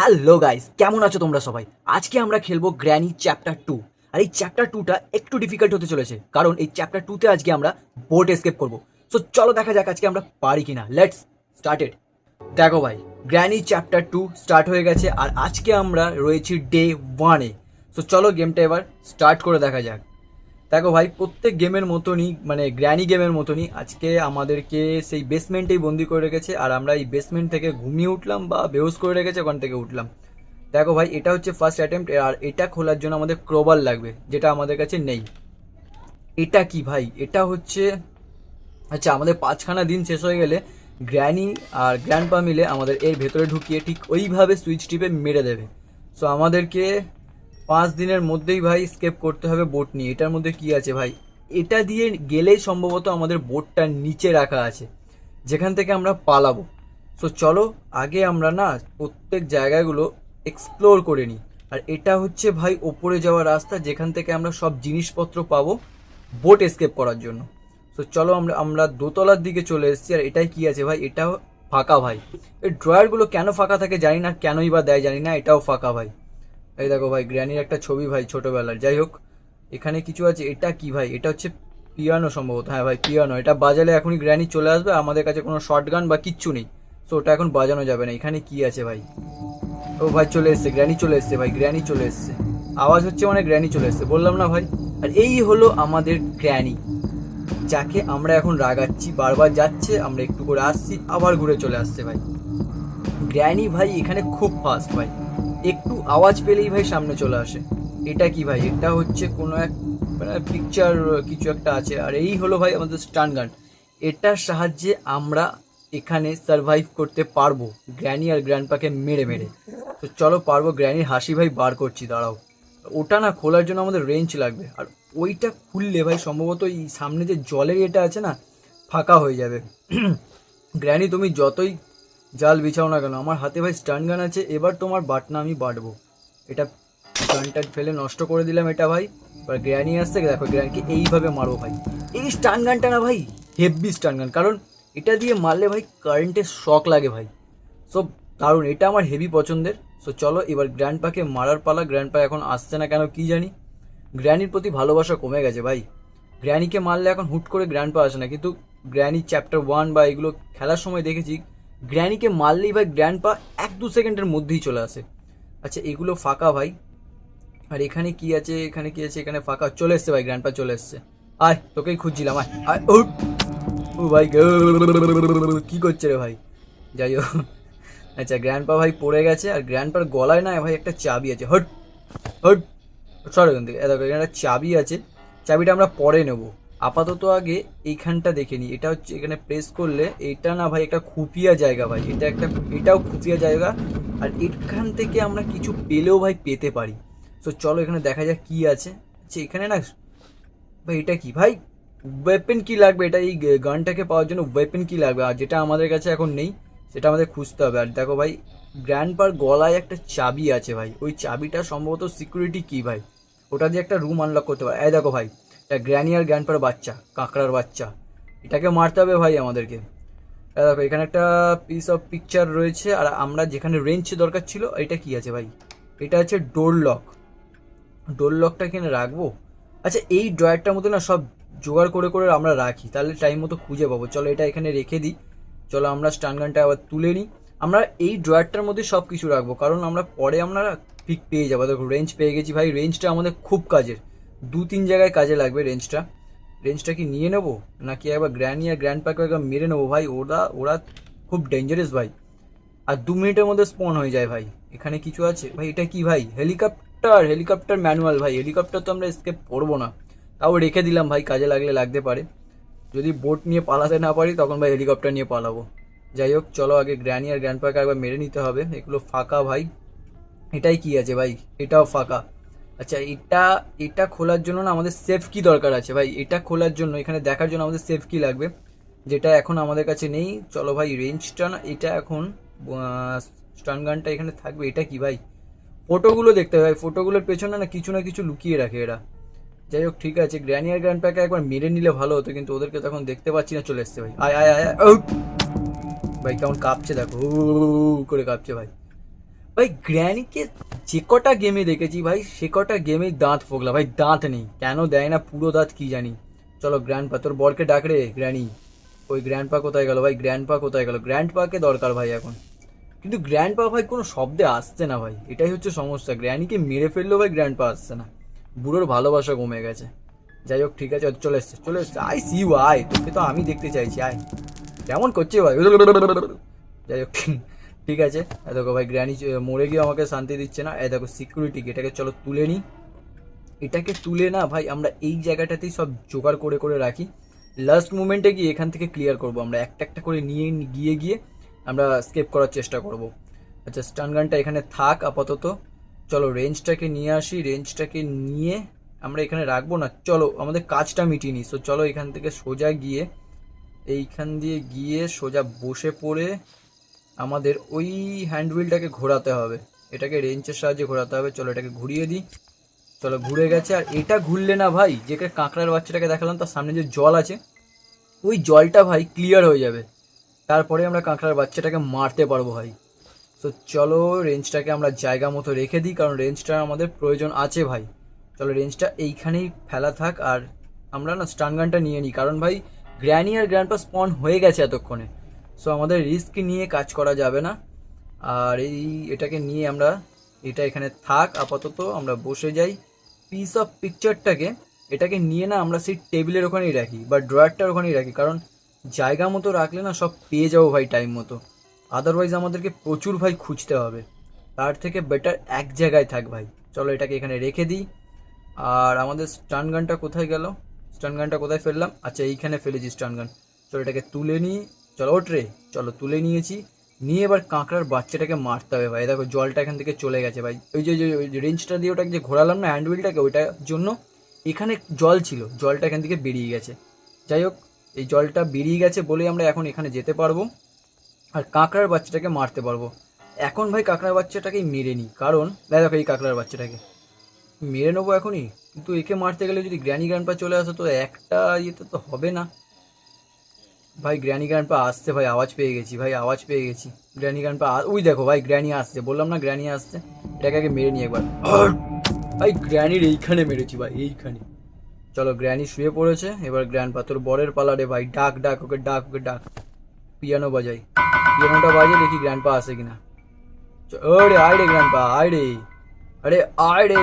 Hello guys, কেমন আছো তোমরা সবাই? আজকে আমরা খেলবো গ্র্যানি চ্যাপ্টার 2। আর এই চ্যাপ্টার 2টা একটু ডিফিকাল্ট হতে চলেছে, কারণ এই চ্যাপ্টার 2তে আজকে আমরা বোট এসকেপ করব। সো চলো দেখা যাক আজকে আমরা পারি কিনা। Let's started. দেখো ভাই, গ্র্যানি চ্যাপ্টার 2 স্টার্ট হয়ে গেছে আর আজকে আমরা রয়েছি ডে 1-এ। সো চলো গেমটা এবার স্টার্ট করে দেখা যাক। দেখো ভাই, প্রত্যেক গেমের মতনই মানে গ্র্যানি গেমের মতনই আজকে আমাদেরকে সেই বেসমেন্টেই বন্দি করে রেখেছে, আর আমরা এই বেসমেন্ট থেকে ঘুমিয়ে উঠলাম বা বেহুশ করে রেখেছে, ওখান থেকে উঠলাম। দেখো ভাই, এটা হচ্ছে ফার্স্ট অ্যাটেম্প্ট, আর এটা খোলার জন্য আমাদের ক্রোবার লাগবে, যেটা আমাদের কাছে নেই। এটা কি ভাই? এটা হচ্ছে, আচ্ছা, আমাদের 5খানা দিন শেষ হয়ে গেলে গ্র্যানি আর গ্র্যান্ডপা মিলে আমাদের এর ভেতরে ঢুকিয়ে ঠিক ওইভাবে সুইচ টিপে মেরে দেবে। সো আমাদেরকে 5 দিনের মধ্যেই ভাই স্কেপ করতে হবে বোট নিয়ে। এটার মধ্যে কি আছে ভাই? এটা দিয়ে গেলেই সম্ভবত আমাদের বোটটা নিচে রাখা আছে, যেখান থেকে আমরা পালাবো। সো চলো আগে আমরা না প্রত্যেক জায়গাগুলো এক্সপ্লোর করে নিই। আর এটা হচ্ছে ভাই ওপরে যাওয়ার রাস্তা, যেখান থেকে আমরা সব জিনিসপত্র পাবো বোট এসকেপ করার জন্য। সো চলো আমরা আমরা দোতলার দিকে চলে এসেছি। আর এটাই কি আছে ভাই? এটাও ফাঁকা ভাই। এই ড্রয়ারগুলো কেন ফাঁকা থাকে জানি না, কেনই বা দেয় জানি না, এটাও ফাঁকা ভাই। এই দেখো ভাই, গ্র্যানির একটা ছবি ভাই ছোটবেলার। যাই হোক, এখানে কিছু আছে। এটা কি ভাই? এটা হচ্ছে পিয়ানো সম্ভবত। হ্যাঁ ভাই, পিয়ানো। এটা বাজালে এখনই গ্র্যানি চলে আসবে। আমাদের কাছে কোনো শর্ট গান বা কিচ্ছু নেই, সো ওটা এখন বাজানো যাবে না। এখানে কি আছে ভাই? ও ভাই, চলে এসছে, গ্র্যানি চলে এসছে ভাই, গ্র্যানি চলে এসছে। আওয়াজ হচ্ছে মানে গ্র্যানি চলে এসছে, বললাম না ভাই। আর এই হলো আমাদের গ্র্যানি, যাকে আমরা এখন রাগাচ্ছি। বারবার যাচ্ছে, আমরা একটু করে আসছি, আবার ঘুরে চলে আসছে ভাই। গ্র্যানি ভাই এখানে খুব ফাস্ট ভাই, একটু আওয়াজ পেলেই ভাই সামনে চলে আসে। এটা কি ভাই? এটা হচ্ছে কোনো এক মানে পিকচার কিছু একটা আছে। আর এই হলো ভাই আমাদের স্টান গান। এটার সাহায্যে আমরা এখানে সার্ভাইভ করতে পারবো গ্র্যানি আর গ্র্যান্ডপাকে মেরে মেরে। তো চলো পারবো। গ্র্যানির হাসি ভাই বার করছি, দাঁড়াও। ওটা না খোলার জন্য আমাদের রেঞ্চ লাগবে, আর ওইটা খুললে ভাই সম্ভবত এই সামনে যে জলের এটা আছে না, ফাঁকা হয়ে যাবে। গ্র্যানি তুমি যতই জাল বিছাও না কেন, আমার হাতে ভাই স্টান গান আছে। এবার তোমার বাটনা আমি বাটবো। এটা গানটা ফেলে নষ্ট করে দিলাম এটা ভাই। এবার গ্র্যানি আসছে, দেখো গ্র্যানিকে এইভাবে মারবো ভাই। এই স্টান গানটা না ভাই হেভি স্টান গান, কারণ এটা দিয়ে মারলে ভাই কারেন্টের শক লাগে ভাই। সো দারুণ, এটা আমার হেভি পছন্দের। সো চলো এবার গ্র্যান্ডপাকে মারার পালা। গ্র্যান্ডপা এখন আসছে না কেন কি জানি। গ্র্যানির প্রতি ভালোবাসা কমে গেছে ভাই। গ্র্যানিকে মারলে এখন হুট করে গ্র্যান্ডপা আসে না, কিন্তু গ্র্যানি চ্যাপ্টার 1 বা এগুলো খেলার সময় দেখেছি গ্র্যানিকে মারলেই ভাই গ্র্যান্ডপা 1-2 সেকেন্ডের মধ্যেই চলে আসে। আচ্ছা, এগুলো ফাঁকা ভাই। আর এখানে কি আছে? এখানে কি আছে? এখানে ফাঁকা। চলে এসছে ভাই, গ্র্যান্ডপা চলে এসছে। আয়, তোকেই খুঁজছিলাম, আয় আয়। উঠ। ও ভাই, কি করছে রে ভাই? যাই হোক, আচ্ছা, গ্র্যান্ডপা ভাই পড়ে গেছে। আর গ্র্যান্ডপার গলায় না ভাই একটা চাবি আছে। হট হট, সর এখান থেকে। দেখো এখানে একটা চাবি আছে, চাবিটা আমরা পরে নেব। আপাতত আগে এইখানটা দেখে নিই। এটা হচ্ছে, এখানে প্রেস করলে এটা না ভাই একটা খুফিয়া জায়গা ভাই। এটা একটা, এটাও খুফিয়া জায়গা। আর এখান থেকে আমরা কিছু পেলেও ভাই পেতে পারি। সো চলো এখানে দেখা যাক কি আছে। আচ্ছা, এখানে না ভাই, এটা কি ভাই? ওয়েপেন কি লাগবে? এটা এই গানটাকে পাওয়ার জন্য ওয়েপেন কি লাগবে, আর যেটা আমাদের কাছে এখন নেই, সেটা আমাদের খুঁজতে হবে। আর দেখো ভাই, গ্র্যান্ডপার গলায় একটা চাবি আছে ভাই। ওই চাবিটা সম্ভবত সিকিউরিটি কি ভাই, ওটা দিয়ে একটা রুম আনলক করতে পারে। এই দেখো ভাই, এটা গ্র্যানি আর গ্র্যান্ডপার বাচ্চা, কাঁকড়ার বাচ্চা। এটাকে মারতে হবে ভাই আমাদেরকে। এই দেখো এখানে একটা পিস অফ পিকচার রয়েছে। আর আমরা যেখানে রেঞ্চ দরকার ছিল, এটা কি আছে ভাই? এটা হচ্ছে ডোর লক। ডোর লকটা এখানে রাখবো। আচ্ছা, এই ড্রয়ারটার মধ্যে না সব জোগাড় করে করে আমরা রাখি, তাহলে টাইম মতো খুঁজে পাবো। চলো এটা এখানে রেখে দিই। চলো আমরা স্টান গানটা আবার তুলে নিই। আমরা এই ড্রয়ারটার মধ্যে সব কিছু রাখবো, কারণ আমরা পরে আমরা ঠিক পেয়ে যাবো। দেখো রেঞ্জ পেয়ে গেছি ভাই। রেঞ্জটা আমাদের খুব কাজের, 2-3 জায়গায় কাজে লাগবে রেঞ্জটা। রেঞ্জটা কি নিয়ে নেবো, নাকি একবার গ্র্যানি আর গ্র্যান্ড পাকে একবার মেরে নেবো ভাই? ওরা ওরা খুব ডেঞ্জারাস ভাই, আর 2 মিনিটের মধ্যে স্পন হয়ে যায় ভাই। এখানে কিছু আছে ভাই। এটা কি ভাই? হেলিকপ্টার। হেলিকপ্টার ম্যানুয়াল ভাই। হেলিকপ্টার তো আমরা স্কেপ করবো না, তাও রেখে দিলাম ভাই, কাজে লাগলে লাগতে পারে। যদি বোট নিয়ে পালাতে না পারি, তখন ভাই হেলিকপ্টার নিয়ে পালাবো। যাই হোক, চলো আগে গ্র্যানি আর গ্র্যান্ডপাকে একবার মেরে নিতে হবে। এগুলো ফাঁকা ভাই। এটাই কি আছে ভাই? এটাও ফাঁকা। আচ্ছা, এটা এটা খোলার জন্য না আমাদের সেফ কি দরকার আছে ভাই। এটা খোলার জন্য, এখানে দেখার জন্য আমাদের সেফ কি লাগবে, যেটা এখন আমাদের কাছে নেই। চলো ভাই, রেঞ্জটা না এটা এখন স্টান গানটা এখানে থাকবে। এটা কি ভাই? ফটোগুলো দেখতে হবে ভাই। ফটোগুলোর পেছনে না কিছু না কিছু লুকিয়ে রাখে এরা। যাই হোক, ঠিক আছে, গ্র্যানি আর গ্র্যান্ডপাকে একবার মেরে নিলে ভালো হতো, কিন্তু ওদেরকে তখন দেখতে পাচ্ছি না। চলে এসছে ভাই। আয় আয় আয় আয়। ভাই কেমন কাঁপছে দেখো, হু করে কাঁপছে ভাই। ভাই গ্র্যানিকে যে কটা গেমে দেখেছি ভাই সে কটা গেমে দাঁত ফোগলা ভাই, দাঁত নেই, কেন দেয় না পুরো দাঁত কি জানি। চলো গ্র্যান্ডপা, তোর বরকে ডাক রে গ্র্যানি। ওই গ্র্যান্ডপা কোথায় গেল ভাই, গ্র্যান্ডপা কোথায় গেল? গ্র্যান্ডপাকে দরকার ভাই এখন। কিন্তু গ্র্যান্ডপা ভাই কোনো শব্দে আসছে না ভাই, এটাই হচ্ছে সমস্যা। গ্র্যানিকে মেরে ফেললেও ভাই গ্র্যান্ডপা আসছে না, বুড়োর ভালোবাসা কমে গেছে। যাই হোক ঠিক আছে, চলে এসছে চলে এসছে, আই সি ইউ, আয় তোকে তো আমি দেখতে চাইছি, আয়। কেমন করছে ভাই? যাই হোক ঠিক আছে। দেখো ভাই গ্র্যানি মরে গিয়ে আমাকে শান্তি দিচ্ছে না। দেখো সিকিউরিটি, এটাকে চলো তুলে নিই। এটাকে তুলে না ভাই আমরা এই জায়গাটাতেই সব জোগাড় করে করে রাখি, লাস্ট মুমেন্টে গিয়ে এখান থেকে ক্লিয়ার করব আমরা, একটা একটা করে নিয়ে গিয়ে গিয়ে আমরা স্কেপ করার চেষ্টা করব। আচ্ছা স্টান গানটা এখানে থাক আপাতত। চলো রেঞ্জটাকে নিয়ে আসি, রেঞ্জটাকে নিয়ে আমরা এখানে রাখবো না, চলো আমাদের কাজটা মিটিয়ে নিই। সো চলো এখান থেকে সোজা গিয়ে এইখান দিয়ে গিয়ে সোজা বসে পড়ে আমাদের ওই হ্যান্ড হুইলটাকে ঘোরাতে হবে, এটাকে রেঞ্চের সাহায্যে ঘোরাতে হবে। চলো এটাকে ঘুরিয়ে দিই। চলো ঘুরে গেছে। আর এটা ঘুরলে না ভাই, যে কাঁকড়ার বাচ্চাটাকে দেখালাম তার সামনে যে জল আছে ওই জলটা ভাই ক্লিয়ার হয়ে যাবে, তারপরে আমরা কাঁকড়ার বাচ্চাটাকে মারতে পারবো ভাই। তো চলো রেঞ্জটাকে আমরা জায়গা মতো রেখে দিই, কারণ রেঞ্জটা আমাদের প্রয়োজন আছে ভাই। চলো রেঞ্জটা এইখানেই ফেলা থাক, আর আমরা না স্টান গানটা নিয়ে নিই, কারণ ভাই গ্র্যানি আর গ্র্যান্ডপা স্পন হয়ে গেছে এতক্ষণে। সো আমাদের রিস্ক নিয়ে কাজ করা যাবে না। আর এটাকে নিয়ে আমরা, এটা এখানে থাক আপাতত, আমরা বসে যাই। পিস অফ পিকচারটাকে এটাকে নিয়ে না আমরা সেই টেবিলের ওখানেই রাখি বা ড্রয়ারটার ওখানেই রাখি, কারণ জায়গা মতো রাখলে না সব পেয়ে যাবো ভাই টাইম মতো। আদারওয়াইজ আমাদেরকে প্রচুর ভাই খুঁজতে হবে, তার থেকে বেটার এক জায়গায় থাক ভাই। চলো এটাকে এখানে রেখে দিই। আর আমাদের স্টান গানটা কোথায় গেল? স্টান গানটা কোথায় ফেললাম? আচ্ছা এইখানে ফেলেছি স্টান গান। চলো এটাকে তুলে নিই। চলো ওটরে, চলো তুলে নিয়েছি। নিয়ে এবার কাঁকড়ার বাচ্চাটাকে মারতে হবে ভাই। দেখো জলটা এখান থেকে চলে গেছে ভাই, ওই যে রেঞ্জটা দিয়ে ওটাকে যে ঘোরালাম না হ্যান্ডউইলটাকে, ওইটার জন্য এখানে জল ছিল, জলটা এখান থেকে বেরিয়ে গেছে। যাই হোক এই জলটা বেরিয়ে গেছে বলেই আমরা এখন এখানে যেতে পারবো আর কাঁকড়ার বাচ্চাটাকে মারতে পারবো। এখন ভাই কাঁকড়ার বাচ্চাটাকেই মেরে নিই, কারণ দেখো এই কাঁকড়ার বাচ্চাটাকে মেরে নেবো এখনই, কিন্তু একে মারতে গেলে যদি গ্র্যানি গ্র্যান্ডপা চলে আসে তো একটা ইয়েতে তো হবে না ভাই। গ্র্যানি গ্র্যান্ডপা আসছে ভাই, আওয়াজ পেয়ে গেছি ভাই, আওয়াজ পেয়ে গেছি। গ্র্যানি গ্র্যান্ডপা ওই দেখো ভাই গ্র্যানি আসছে, বললাম না গ্র্যানি আসছে। এটাকে আগে মেরে নিই একবার। ভাই গ্র্যানির এইখানে মেরেছি ভাই, এইখানে। চলো গ্র্যানি শুয়ে পড়েছে, এবার গ্র্যান্ডপা তোর বরের পালা রে ভাই, ডাক ডাক ওকে, ডাক ওকে ডাক। পিয়ানো বাজাই, পিয়ানোটা বাজে, দেখি গ্র্যান্ডপা আসে কিনা। ওরে আয় রে গ্র্যান্ডপা, আয় রে, আরে আয় রে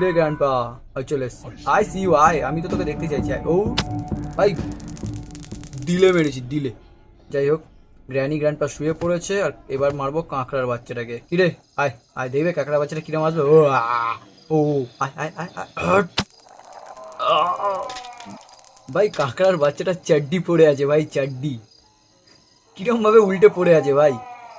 রে গ্র্যান্ডপা, ওই চলে এসছি। আই সি ইউ, আয়, আমি তো তোকে দেখতে চাইছি, আয়। ও ভাই দিলে মেরেছি, দিলে। যাই হোক গ্র্যানি গ্র্যান্ডপা শুয়ে পড়েছে, আর এবার মারবো কাঁকড়ার বাচ্চাটাকে। কিরে আয় আয়, দেখবে কাঁকড়ার বাচ্চাটা কিরম আসবে। ও ও আয় আয় আয় আয়। ভাই কাঁকড়ার বাচ্চাটা চাড্ডি পড়ে আছে ভাই, চাড্ডি কিরম ভাবে উল্টে পড়ে আছে ভাই।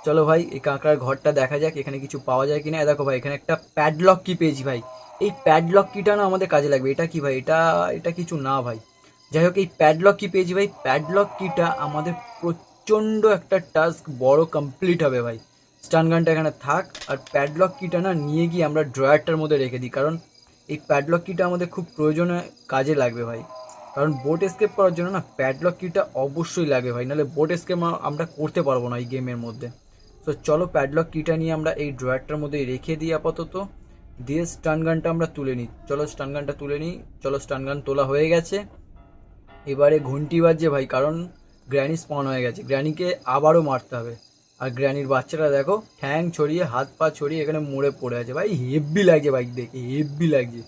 চলো ভাই এই কাঁকড়ার ঘরটা দেখা যাক, এখানে কিছু পাওয়া যায় কিনা। দেখো ভাই এখানে একটা প্যাডলক কি পেয়েছি ভাই, এই প্যাডলক কিটা না আমাদের কাজে লাগবে। এটা কি ভাই? এটা এটা কিছু না ভাই। যাই হোক এই প্যাডলক কি পেয়েছি ভাই, প্যাডলক কিটা আমাদের প্রচণ্ড একটা টাস্ক বড় কমপ্লিট হবে ভাই। স্টান গানটা এখানে থাক, আর প্যাডলক কিটা না নিয়ে গিয়ে আমরা ড্রয়ারটার মধ্যে রেখে দিই, কারণ এই প্যাডলক কিটা আমাদের খুব প্রয়োজনে কাজে লাগবে ভাই। কারণ বোট এস্কেপ করার জন্য না প্যাডলক কিটা অবশ্যই লাগে ভাই, নাহলে বোট এস্কেপ আমরা করতে পারবো না এই গেমের মধ্যে। তো চলো প্যাডলক কিটা নিয়ে আমরা এই ড্রয়ারটার মধ্যে রেখে দিই আপাতত, দিয়ে স্টান গানটা আমরা তুলে নিই। চলো স্টান গানটা তুলে নিই। চলো স্টান গান তোলা হয়ে গেছে, এবারে ঘন্টি বাজছে ভাই, কারণ গ্র্যানি স্পন হয়ে গেছে, গ্র্যানিকে আবারও মারতে হবে। আর গ্র্যানির বাচ্চাটা দেখো ঠ্যাং ছড়িয়ে হাত পা ছড়িয়ে এখানে মরে পড়ে আছে ভাই, হেব্বি লাগছে বাইক দেখে, হেব্বি লাগছে।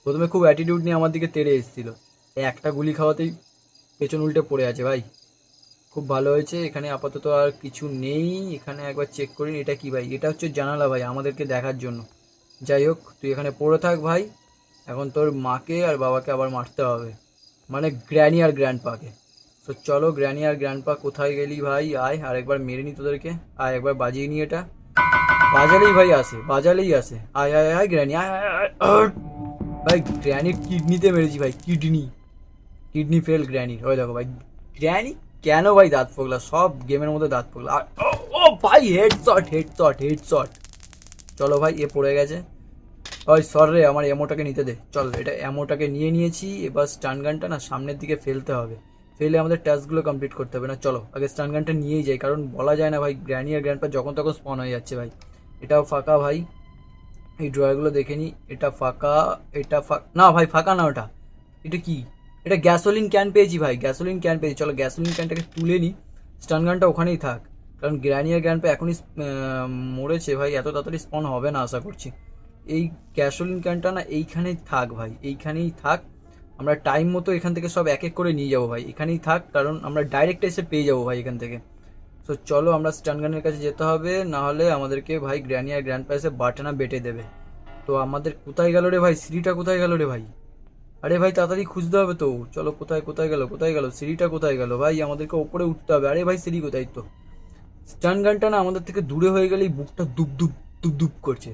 প্রথমে খুব অ্যাটিটিউড নিয়ে আমার দিকে তেড়ে এসেছিলো, একটা গুলি খাওয়াতেই পেছন উল্টে পড়ে আছে ভাই। খুব ভালো হয়েছে, এখানে আপাতত আর কিছু নেই। এখানে একবার চেক করি, এটা কি ভাই? এটা হচ্ছে জানালা ভাই আমাদেরকে দেখার জন্য। যাই হোক তুই এখানে পড়ে থাক ভাই, এখন তোর মাকে আর বাবাকে আবার মারতে হবে, মানে গ্র্যানি আর গ্র্যান্ডপাকে। তো চলো গ্র্যানি আর গ্র্যান্ডপা কোথায় গেলি ভাই, আয় আর একবার মেরে নি তোদেরকে, আয় একবার বাজিয়ে নি। এটা বাজালেই ভাই আসে, বাজালেই আসে, আয় আয় আয় গ্র্যানি আয় আয় আয়, আয়। ভাই গ্র্যানির কিডনিতে মেরেছি ভাই, কিডনি, কিডনি ফেল গ্র্যানির। ওই দেখো ভাই গ্র্যানি কেন ভাই দাঁত ফোগলা, সব গেমের মধ্যে দাঁত ফোগলা। আর ও ভাই head shot, head shot, head shot. চলো ভাই এ পড়ে গেছে। ওই সর রে, আমার এমোটাকে নিতে দে। চল এটা এমোটাকে নিয়ে নিয়েছি, এবার স্টান গানটা না সামনের দিকে ফেলতে হবে, ফেলে আমাদের টাস্কগুলো কমপ্লিট করতে হবে। না চলো আগে স্টান গানটা নিয়েই যাই, কারণ বলা যায় না ভাই গ্র্যানি আর গ্র্যান্ডপা যখন তখন স্পন হয়ে যাচ্ছে ভাই। এটাও ফাঁকা ভাই। এই ড্রয়ারগুলো দেখে নি, এটা ফাঁকা, এটা ফাঁকা না ভাই, ফাঁকা না ওটা। এটা কি? এটা গ্যাসোলিন ক্যান পেয়েছি ভাই, গ্যাসোলিন ক্যান পেয়েছি। চলো গ্যাসোলিন ক্যানটাকে তুলে নিই, স্টান গানটা ওখানেই থাক, কারণ গ্র্যানি আর গ্র্যান্ডপা এখনই মরেছে ভাই, এত তাড়াতাড়ি স্পন হবে না আশা করছি। এই গ্যাসোলিন ক্যানটা না এইখানেই থাক ভাই, এইখানেই থাক। আমরা টাইম মতো এখান থেকে সব এক এক করে নিয়ে যাবো ভাই, এখানেই থাক, কারণ আমরা ডাইরেক্ট এসে পেয়ে যাবো ভাই এখান থেকে। সো চলো আমরা স্টান গানের কাছে যেতে হবে, না হলে আমাদেরকে ভাই গ্র্যানি আর গ্র্যান্ডপা এসে বাটানা বেটে দেবে। তো আমাদের কোথায় গেল রে ভাই, সিঁড়িটা কোথায় গেল রে ভাই? আরে ভাই তাড়াতাড়ি খুঁজতে হবে তো, চলো কোথায় কোথায় গেল, কোথায় গেল সিঁড়িটা, কোথায় গেল ভাই? আমাদেরকে ওপরে উঠতে হবে। আরে ভাই সিঁড়ি কোথায়? তো স্টান গানটা না আমাদের থেকে দূরে হয়ে গেলেই বুকটা দুপ দুপ দুপ দুপ করছে।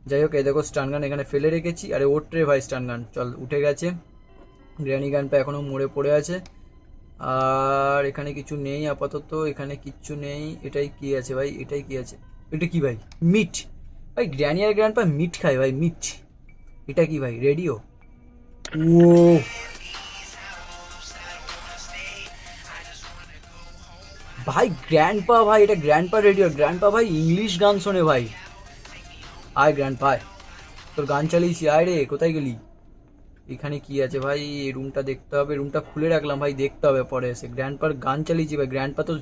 যাই হোক, এই দেখো স্টান গান এখানে ফেলে রেখেছি। আরে ওঠ রে ভাই স্টান গান, চল উঠে গেছে। গ্র্যানি গানটা এখনো মরে পড়ে আছে। আর এখানে কিছু নেই আপাতত, এখানে কিচ্ছু নেই। এটাই কি আছে ভাই, এটাই কি আছে? এটা কি ভাই? মিট ভাই, গ্র্যানি আর গ্র্যান্ডপা মিট খায় ভাই, মিট। এটা কি ভাই? রেডিও? ও ভাই গ্র্যান্ডপা ভাই, এটা গ্র্যান্ডপা রেডিও। গ্র্যান্ডপা ভাই ইংলিশ গান শোনে ভাই। আয় গ্র্যান্ডপা আয়, তোর গান চালিয়েছি, আয় রে, কোথায় গেলি? এখানে কি আছে ভাই? রুমটা দেখতে হবে, রুমটা খুলে রাখলাম ভাই, দেখতে হবে পরে এসে। গ্র্যান্ডপার গান চালিয়েছি ভাই, গ্র্যান্ডপা তো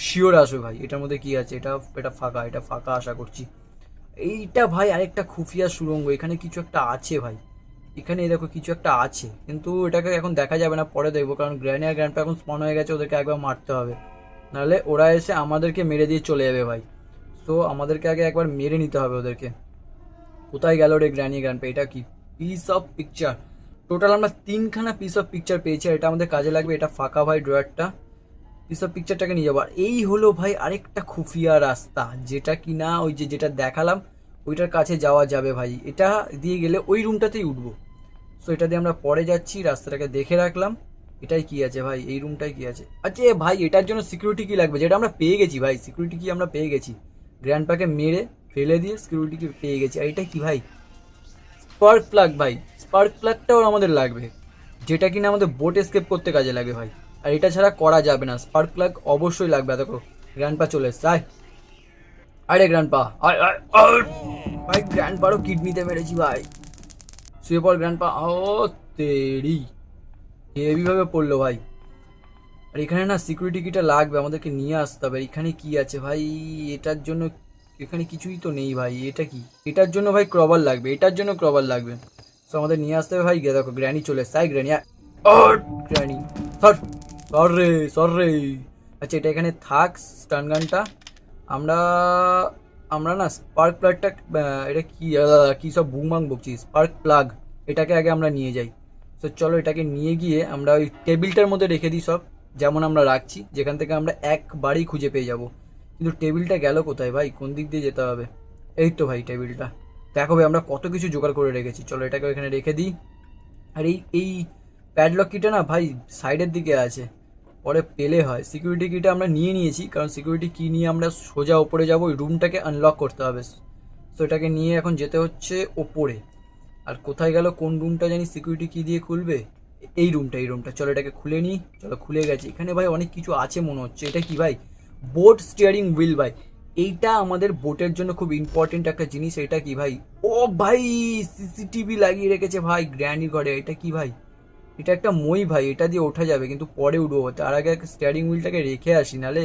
শিওর আসবে ভাই। এটার মধ্যে কি আছে? এটা এটা ফাঁকা, এটা ফাঁকা আশা করছি। এইটা ভাই আরেকটা খুফিয়া সুড়ঙ্গ, এখানে কিছু একটা আছে ভাই। এখানে এই দেখো কিছু একটা আছে, কিন্তু এটাকে এখন দেখা যাবে না, পরে দেখবো, কারণ গ্র্যানি আর গ্র্যান্ডপা এখন স্পন হয়ে গেছে, ওদেরকে একবার মারতে হবে, নাহলে ওরা এসে আমাদেরকে মেরে দিয়ে চলে যাবে ভাই। তো আমাদেরকে আগে একবার মেরে নিতে হবে ওদেরকে। কোথায় গেল রে গ্র্যানি গ্র্যান্ডপা? এটা কি? Piece of picture. টোটাল আমরা 3খানা পিস অফ পিকচার পেয়েছি, আর এটা আমাদের কাজে লাগবে। এটা ফাঁকা ভাই ড্রয়ারটা, পিস অফ পিকচারটাকে নিয়ে যাবো। আর এই হলো ভাই আরেকটা খুফিয়া রাস্তা, যেটা কি না ওই যে যেটা দেখালাম ওইটার কাছে যাওয়া যাবে ভাই। এটা দিয়ে গেলে ওই রুমটাতেই উঠবো। সো এটা দিয়ে আমরা পরে যাচ্ছি, রাস্তাটাকে দেখে রাখলাম। এটাই কি আছে ভাই? এই রুমটাই কি আছে? আচ্ছা ভাই এটার জন্য সিকিউরিটি কি লাগবে, যেটা আমরা পেয়ে গেছি ভাই, সিকিউরিটি কি আমরা পেয়ে গেছি। গ্র্যান্ডপাকে মেরে ফেলে দিয়ে সিকিউরিটি কি পেয়ে গেছি। আর এটা কি ভাই? স্পার্ক প্লাগ ভাই, স্পার্ক প্লাগটাও আমাদের লাগবে, যেটা কিনা আমাদের বোট এসকেপ করতে কাজে লাগে ভাই। আর এটা ছাড়া করা যাবে না, স্পার্ক প্লাগ অবশ্যই লাগবে। দেখো গ্র্যান্ডপা চলে এসছে, আয় আরে গ্র্যান্ডপা আয় আয় আয়। ভাই গ্র্যান্ডপারও কিডনিতে মেরেছি ভাই, শুয়ে পড় গ্র্যান্ডপা। ও তেরি, হেভি ভাবে পড়লো ভাই। আর এখানে না সিকিউরিটি কিটা লাগবে, আমাদেরকে নিয়ে আসতে হবে। এখানে কি আছে ভাই? এটার জন্য এখানে কিছুই তো নেই ভাই। এটা কি? এটার জন্য ভাই ক্রবার লাগবে, এটার জন্য ক্রবার লাগবে। তো আমাদের নিয়ে আসতে হবে ভাই। গিয়ে দেখো গ্র্যানি চলে এসছে, আয় গ্র্যানি গ্র্যানি সর, সর রে, সর রে। আচ্ছা এটা এখানে থাক স্টান গানটা। আমরা আমরা না স্পার্ক প্লাগটা, এটা কি কি সব বুংবাং বকছি, স্পার্ক প্লাগ এটাকে আগে আমরা নিয়ে যাই। তো চলো এটাকে নিয়ে গিয়ে আমরা ওই টেবিলটার মধ্যে রেখে দিই সব, যেমন আমরা রাখছি, যেখান থেকে আমরা একবারেই খুঁজে পেয়ে যাব। কিন্তু টেবিলটা গেল কোথায় ভাই? কোন দিক দিয়ে যেতে হবে? এই তো ভাই টেবিলটা। দেখো ভাই আমরা কত কিছু জোগাড় করে রেখেছি, চলো এটাকে এখানে রেখে দিই। আর এই এই প্যাডলক কিটা না ভাই সাইডের দিকে আছে, পরে পেলে হয়। সিকিউরিটি কিটা আমরা নিয়ে নিয়েছি, কারণ সিকিউরিটি কি নিয়ে আমরা সোজা ওপরে যাব, ওই রুমটাকে আনলক করতে হবে। তো এটাকে নিয়ে এখন যেতে হচ্ছে ওপরে। আর কোথায় গেল কোন রুমটা জানি সিকিউরিটি কি দিয়ে খুলবে? এই রুমটা, এই রুমটা। চলো এটাকে খুলে নিই, চলো খুলে গেছে। এখানে ভাই অনেক কিছু আছে মনে হচ্ছে। এটা কি ভাই? বোট স্টিয়ারিং হুইল ভাই, এইটা আমাদের বোটের জন্য খুব ইম্পর্টেন্ট একটা জিনিস। এটা কি ভাই? ও ভাই সিসিটিভি লাগিয়ে রেখেছে ভাই গ্র্যানির ঘরে। এটা কি ভাই? এটা একটা মই ভাই, এটা দিয়ে ওঠা যাবে, কিন্তু পরে উঠবো। তার আগে স্টিয়ারিং হুইলটাকে রেখে আসি, নাহলে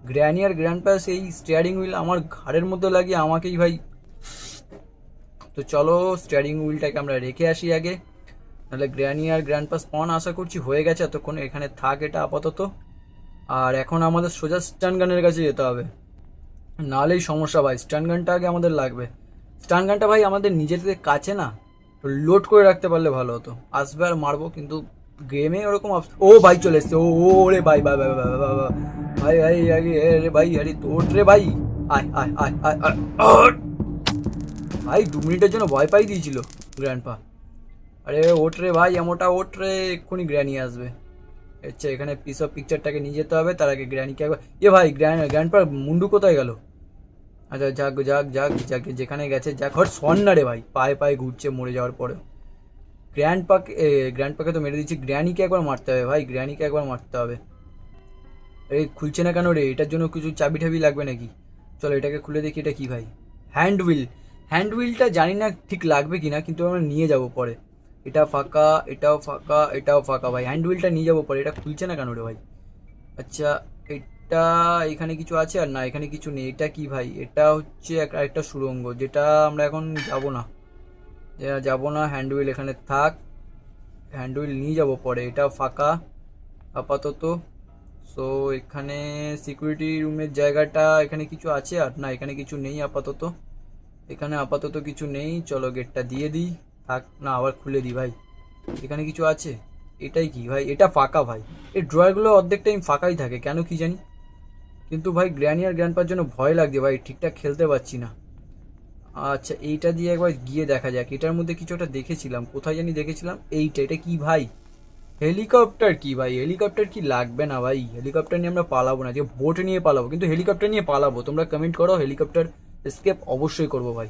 গ্র্যানি আর গ্র্যান্ডপা সেই স্টিয়ারিং হুইল আমার ঘাড়ের মধ্যে লাগিয়ে আমাকেই ভাই। তো চলো স্টিয়ারিং হুইলটাকে আমরা রেখে আসি আগে, নাহলে গ্র্যানি আর গ্র্যান্ডপা স্পন আশা করছি হয়ে গেছে এতক্ষণ। এখানে থাক এটা আপাতত। আর এখন আমাদের সোজা স্টান গানের কাছে যেতে হবে, নাহলেই সমস্যা ভাই। স্টান গানটা আগে আমাদের লাগবে। স্টান গানটা ভাই আমাদের নিজেদের কাছে না লোড করে রাখতে পারলে ভালো হতো, আসবে আর মারবো, কিন্তু গেমে ওরকম ও ভাই চলে এসছে। ও ও রে ভাই ভাই ভাই ভাই ভাই ভাই ভাই ভাই আরে রে ভাই, আরে তোর রে ভাই, আয় আয় আয় আয় আয় আয়। ভাই 2 মিনিটের জন্য ভয় পাই দিয়েছিল গ্র্যান্ডপা। আরে ওঠ রে ভাই, এমনটা ওঠ রে, এক্ষুনি গ্র্যানি আসবে। আচ্ছা এখানে পিস অফ পিকচারটাকে নিয়ে যেতে হবে, তার আগে গ্র্যানিকে একবার। ভাই গ্র্যান্ডপার মুন্ডু কোথায় গেল? আচ্ছা যাক যাক যাক যাক, যেখানে গেছে যাক। হট সন না রে ভাই, পায়ে পায়ে ঘুরছে মরে যাওয়ার পরে। গ্র্যান্ডপাকে তো মেরে দিচ্ছি, গ্র্যানিকে একবার মারতে হবে ভাই, গ্র্যানিকে একবার মারতে হবে। এই খুলছে না কেন রে? এটার জন্য কিছু চাবি ঠাবি লাগবে নাকি? চলো এটাকে খুলে দেখি, এটা কি ভাই? হ্যান্ড হুইল, হ্যান্ড হুইলটা জানি না ঠিক লাগবে কিনা, কিন্তু আমরা নিয়ে যাব পরে। এটা ফাঁকা, এটাও ফাঁকা, এটাও ফাঁকা ভাই। হ্যান্ড হুইলটা নিয়ে যাবো পরে। এটা খুলছে না কেন রে ভাই? আচ্ছা, এটা এখানে কিছু আছে আর না, এখানে কিছু নেই। এটা কি ভাই? এটা হচ্ছে আরেকটা সুড়ঙ্গ, যেটা আমরা এখন যাব না, যাব না। হ্যান্ড হুইল এখানে থাক, হ্যান্ড হুইল নিয়ে যাব পরে। এটা ফাঁকা আপাতত। সো এখানে সিকিউরিটি রুমের জায়গাটা, এখানে কিছু আছে আর না, এখানে কিছু নেই আপাতত। এখানে আপাতত কিছু নেই। চলো গেটটা দিয়ে দিই। থাক না, আবার খুলে দিই ভাই। এখানে কিছু আছে? এটাই কি ভাই? এটা ফাঁকা ভাই। এই ড্রয়ারগুলো অর্ধেক টাইম ফাঁকাই থাকে, কেন কি জানি। কিন্তু ভাই গ্র্যানি আর গ্র্যান্ডপার জন্য ভয় লাগছে ভাই, ঠিকঠাক খেলতে পারছি না। আচ্ছা, এইটা দিয়ে একবার গিয়ে দেখা যাক। এটার মধ্যে কিছু একটা দেখেছিলাম, কোথায় জানি দেখেছিলাম। এইটা, এটা কি ভাই? হেলিকপ্টার? কি ভাই হেলিকপ্টার কি লাগবে না ভাই, হেলিকপ্টার নিয়ে আমরা পালাবো না, যে বোট নিয়ে পালাবো, কিন্তু হেলিকপ্টার নিয়ে পালাবো। তোমরা কমেন্ট করো, হেলিকপ্টার এসকেপ অবশ্যই করবো ভাই।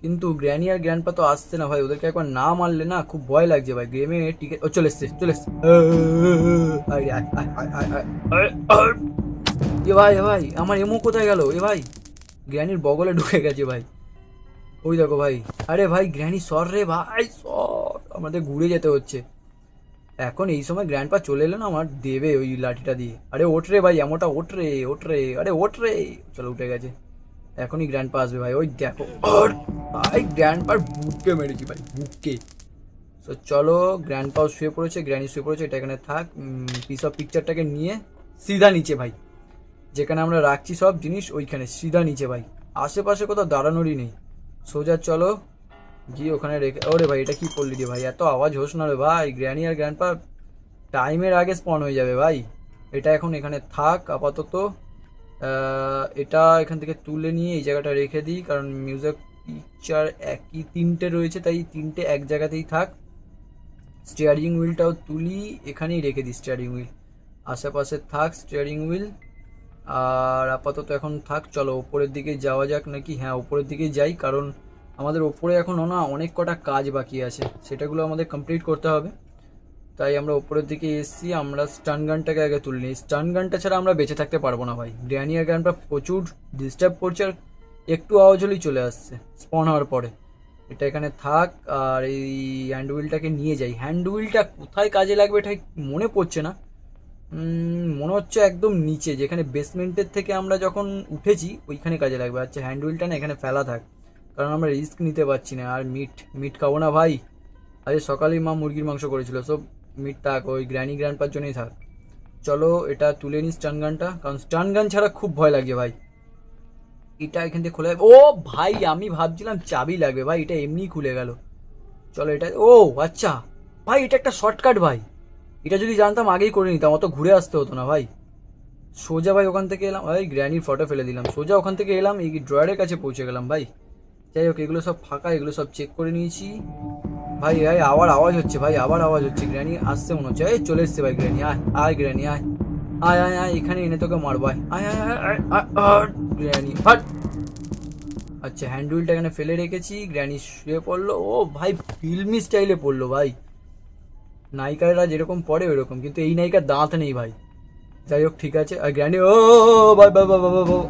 কিন্তু গ্র্যানি আর গ্র্যান্ডপা তো আসছে না ভাই, ওদেরকে একবার না মারলে না খুব ভয় লাগছে ভাই। গেমে টিকে ও চলে এসছে, চলে এসছে। আয়, আয়, আয়, আয়, আয়, আয়, আয়, আয়। এ ভাই, এ ভাই, আমার এমো কোথায় গেল? এ ভাই, গ্র্যানির বগলে ঢুকে গেছে ভাই। ওই দেখো ভাই। আরে ভাই, গ্র্যানি সর রে ভাই, সর। আমাদের ঘুরে যেতে হচ্ছে এখন। এই সময় গ্র্যান্ডপা চলে এলো না, আমার দেবে ওই লাঠিটা দিয়ে। আরে ওঠ রে ভাই, এমনটা ওঠ রে, ওঠ রে, আরে ওঠ রে। চলো, উঠে গেছে। এখনই গ্র্যান্ডপা আসবে ভাই, ওই দেখো। আর ভাই গ্র্যান্ডপার বুককে মেরেছি ভাই, বুককে। তো চলো, গ্র্যান্ডপাও শুয়ে পড়েছে, গ্র্যানি শুয়ে পড়েছে, এটা এখানে থাক। পিস অফ পিকচারটাকে নিয়ে সিধা নিচে ভাই, যেখানে আমরা রাখছি সব জিনিস, ওইখানে সিধা নিচে ভাই। আশেপাশে কোথাও দাঁড়ানোরই নেই। সোজা চলো গিয়ে ওখানে রেখে। ওরে ভাই, এটা কি করলি রে ভাই? এত আওয়াজ হোস না রে ভাই, গ্র্যানি আর গ্র্যান্ডপা টাইমের আগে স্পন হয়ে যাবে ভাই। এটা এখন এখানে থাক আপাতত। এটা এখান থেকে তুলে নিয়ে এই জায়গাটা রেখে দিই, কারণ মিউজিক পিকচার একই তিনটে রয়েছে, তাই তিনটে এক জায়গাতেই থাক। স্টিয়ারিং হুইলটাও তুলি, এখানেই রেখে দিই স্টিয়ারিং হুইল। আশেপাশে থাক স্টিয়ারিং হুইল। আর আপাতত এখন থাক। চলো ওপরের দিকে যাওয়া যাক নাকি? হ্যাঁ, ওপরের দিকেই যাই, কারণ আমাদের ওপরে এখনও না অনেক কটা কাজ বাকি আছে, সেটাগুলো আমাদের কমপ্লিট করতে হবে। তাই আমরা উপরের দিকে এসেছি। আমরা স্টান গানটাকে আগে তুলে নিই। স্টান গানটা ছাড়া আমরা বেঁচে থাকতে পারবো না ভাই। গ্র্যানি আর গ্র্যান্ডপা প্রচুর ডিস্টার্ব করছে, আর একটু আওয়াজ হলেই চলে আসছে স্পন হওয়ার পরে। এটা এখানে থাক। আর এই হ্যান্ড হুইলটাকে নিয়ে যাই। হ্যান্ড হুইলটা কোথায় কাজে লাগবে ঠিক মনে পড়ছে না। মনে হচ্ছে একদম নিচে, যেখানে বেসমেন্টের থেকে আমরা যখন উঠেছি ওইখানে কাজে লাগবে। আচ্ছা, হ্যান্ড হুইলটা না এখানে ফেলা থাক, কারণ আমরা রিস্ক নিতে পারছি না। আর মিট মিট খাবো না ভাই। আজ সকালেই মা মুরগির মাংস করেছিল, সব মিট থাক, ওই গ্র্যানি গ্র্যান্ডপার জন্যই থাক। চলো এটা তুলে নিই স্টান গানটা, কারণ স্টান গান ছাড়া খুব ভয় লাগছে ভাই। এটা এখান থেকে খোলা ও ভাই, আমি ভাবছিলাম চাবি লাগবে ভাই, এটা এমনিই খুলে গেল। চলো এটা, ও আচ্ছা ভাই, এটা একটা শর্টকাট ভাই। এটা যদি জানতাম আগেই করে নিতাম, অত ঘুরে আসতে হতো না ভাই। সোজা ভাই ওখান থেকে এলাম, ভাই গ্র্যানির ফটো ফেলে দিলাম, সোজা ওখান থেকে এলাম, এই ড্রয়ারের কাছে পৌঁছে গেলাম ভাই। যাই হোক, এগুলো সব ফাঁকা, এগুলো সব চেক করে নিয়েছি ভাই। ভাই আবার আওয়াজ হচ্ছে ভাই, আবার আওয়াজ হচ্ছে। গ্র্যানি আসছে মনে হচ্ছে। এই চলে এসছে ভাই গ্র্যানি। আয় আয় গ্র্যানি আয়, আয় আয় আয়, এখানে এনে তোকে মারবো। আয় আয় আয় আয় আয় আয়, গ্র্যানি হাট। আচ্ছা, হ্যান্ড হুইলটা এখানে ফেলে রেখেছি। গ্র্যানি শুয়ে পড়লো। ও ভাই, ফিল্মি স্টাইলে পড়লো ভাই, নায়িকারা যেরকম পড়ে ওইরকম, কিন্তু এই নায়িকার দাঁত নেই ভাই। যাই হোক, ঠিক আছে। আর গ্র্যানি, ও ভাই ভাই ভাই ভাই ভাই ভাই।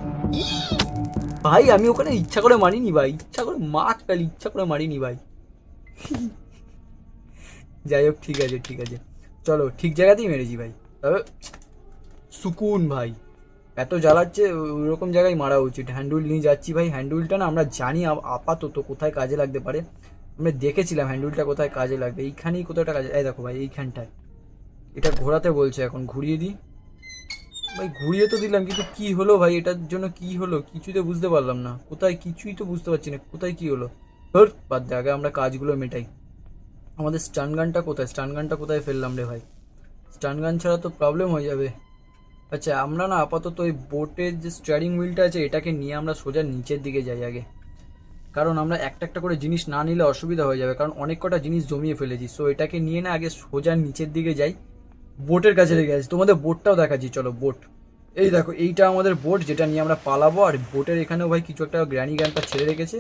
ভাই আমি ওখানে ইচ্ছা করে মারিনি ভাই, ইচ্ছা করে মার কালি, ইচ্ছা করে মারিনি ভাই। যাই হোক, ঠিক আছে ঠিক আছে। চলো, ঠিক জায়গাতেই মেরেছি ভাই। তবে সুকুন ভাই, এত জ্বালাচ্ছে, ওইরকম জায়গায় মারা উচিত। হ্যান্ডুল নিয়ে যাচ্ছি ভাই। হ্যান্ডুলটা না আমরা জানি আপাতত কোথায় কাজে লাগতে পারে। আমরা দেখেছিলাম হ্যান্ডুলটা কোথায় কাজে লাগবে, এইখানেই কোথাও একটা কাজে। এই দেখো ভাই, এইখানটায়। এটা ঘোরাতে বলছে, এখন ঘুরিয়ে দিই ভাই। ঘুরিয়ে তো দিলাম, কিন্তু কি হলো ভাই? এটার জন্য কি হলো কিছুই তো বুঝতে পারলাম না। কোথায়, কিছুই তো বুঝতে পারছি না কোথায় কি হলো। ধর বাদ দে, আগে আমরা কাজগুলো মেটাই। আমাদের স্টান গানটা কোথায়? স্টান গানটা কোথায় ফেললাম রে ভাই? স্টান গান ছাড়া তো প্রবলেম হয়ে যাবে। আচ্ছা, আমরা না আপাতত ওই বোটের যে স্টিয়ারিং হুইলটা আছে, এটাকে নিয়ে আমরা সোজা নিচের দিকে যাই আগে, কারণ আমরা একটা একটা করে জিনিস না নিলে অসুবিধা হয়ে যাবে, কারণ অনেক কটা জিনিস জমিয়ে ফেলেছি। সো এটাকে নিয়ে না আগে সোজা নিচের দিকে যাই। বোটের কাছে লেগে গেছি, তোমাদের বোটটাও দেখাচ্ছি। চলো বোট, এই দেখো, এইটা আমাদের বোট, যেটা নিয়ে আমরা পালাবো। আর বোটের এখানেও ভাই কিছু একটা গ্র্যানি গানটা ছেড়ে রেখেছে।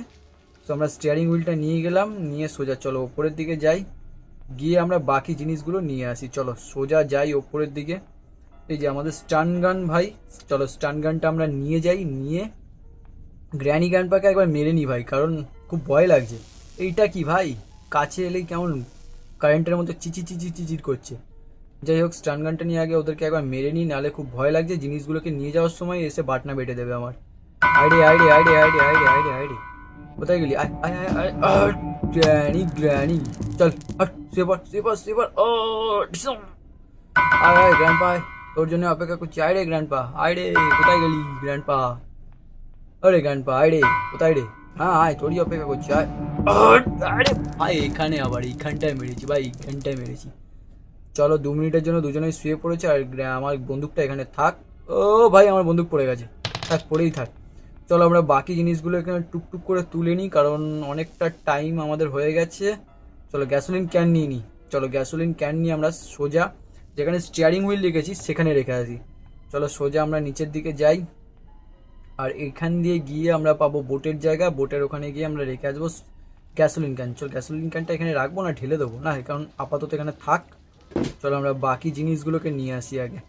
তো আমরা স্টিয়ারিং হুইলটা নিয়ে গেলাম, নিয়ে সোজা চলো ওপরের দিকে যাই, গিয়ে আমরা বাকি জিনিসগুলো নিয়ে আসি। চলো সোজা যাই ওপরের দিকে। এই যে আমাদের স্টান গান ভাই, চলো স্টান গানটা আমরা নিয়ে যাই, নিয়ে গ্র্যানি গ্র্যান্ডপাকে একবার মেরে নি ভাই, কারণ খুব ভয় লাগছে। এইটা কি ভাই, কাছে এলেই কেমন কারেন্টের মতো চিচি চিচি চিচির করছে। যাই হোক, স্টান গানটা নিয়ে আগে ওদেরকে একবার মেরে নিই, নাহলে খুব ভয় লাগছে। জিনিসগুলোকে নিয়ে যাওয়ার সময় এসে বাটনা বেটে দেবে আমার। আইডে আইডে আইডে আইডে আইডে আইডে আইডে, কোথায় গেলি? আয় আয় আয় আয় আয়, গ্র্যানি গ্র্যানি, চল হট, শুয়ে পড় শুয়ে পড়। ও ডিসম, আয় আয় গ্র্যান্ডপা আয়, তোর জন্য অপেক্ষা করছি। আয় রে গ্র্যান্ডপা, আয় রে, কোথায় গেলি গ্র্যান্ডপা? আরে গ্র্যান্ডপা আয় রে, কোথায় রে? হ্যাঁ আয়, তোরই অপেক্ষা করছি, আয়। আরে ভাই, এখানে আবার এইখানটায় মেরেছি ভাই, এইখানটায় মেরেছি। চলো, 2 মিনিটের জন্য দুজনেই শুয়ে পড়েছে, আর আমার বন্দুকটা এখানে থাক। ও ভাই, আমার বন্দুক পড়ে গেছে, থাক পড়েই থাক। চলো আমরা বাকি জিনিসগুলো এখানে টুকটুক করে তুলে নিই, কারণ অনেকটা টাইম আমাদের হয়ে গেছে। চলো গ্যাসোলিন ক্যান নিয়ে নিই। চলো গ্যাসোলিন ক্যান নিয়ে আমরা সোজা যেখানে স্টিয়ারিং হুইল রেখেছি সেখানে রেখে আসি। চলো সোজা আমরা নিচের দিকে যাই, আর এখান দিয়ে গিয়ে আমরা পাবো বোটের জায়গা। বোটের ওখানে গিয়ে আমরা রেখে আসবো গ্যাসোলিন ক্যান। চল গ্যাসোলিন ক্যানটা এখানে রাখবো না ঢেলে দেবো না, কারণ আপাতত এখানে থাক। চলো আমরা বাকি জিনিসগুলোকে নিয়ে আসি আগে,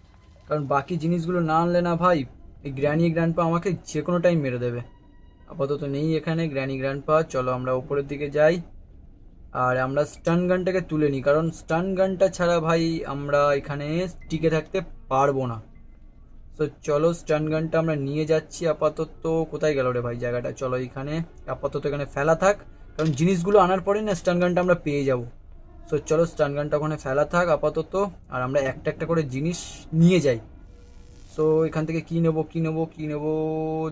কারণ বাকি জিনিসগুলো না আনলে না ভাই, এই গ্র্যানি গ্র্যান্ডপা আমাকে যে কোনো টাইম মেরে দেবে। আপাতত নেই এখানে গ্র্যানি গ্র্যান্ডপা। চলো আমরা উপরের দিকে যাই, আর আমরা স্টান গানটাকে তুলে নিই, কারণ স্টান গানটা ছাড়া ভাই আমরা এখানে টিকে থাকতে পারবো না। তো চলো স্টান গানটা আমরা নিয়ে যাচ্ছি আপাতত। কোথায় গেল রে ভাই জায়গাটা? চলো এখানে আপাতত এখানে ফেলা থাক, কারণ জিনিসগুলো আনার পরেই না স্টান গানটা আমরা পেয়ে যাব। সো চলো স্টান গানটা ওখানে ফেলা থাক আপাতত, আর আমরা একটা একটা করে জিনিস নিয়ে যাই। সো এখান থেকে কী নেবো কী নেবো কী নেবো,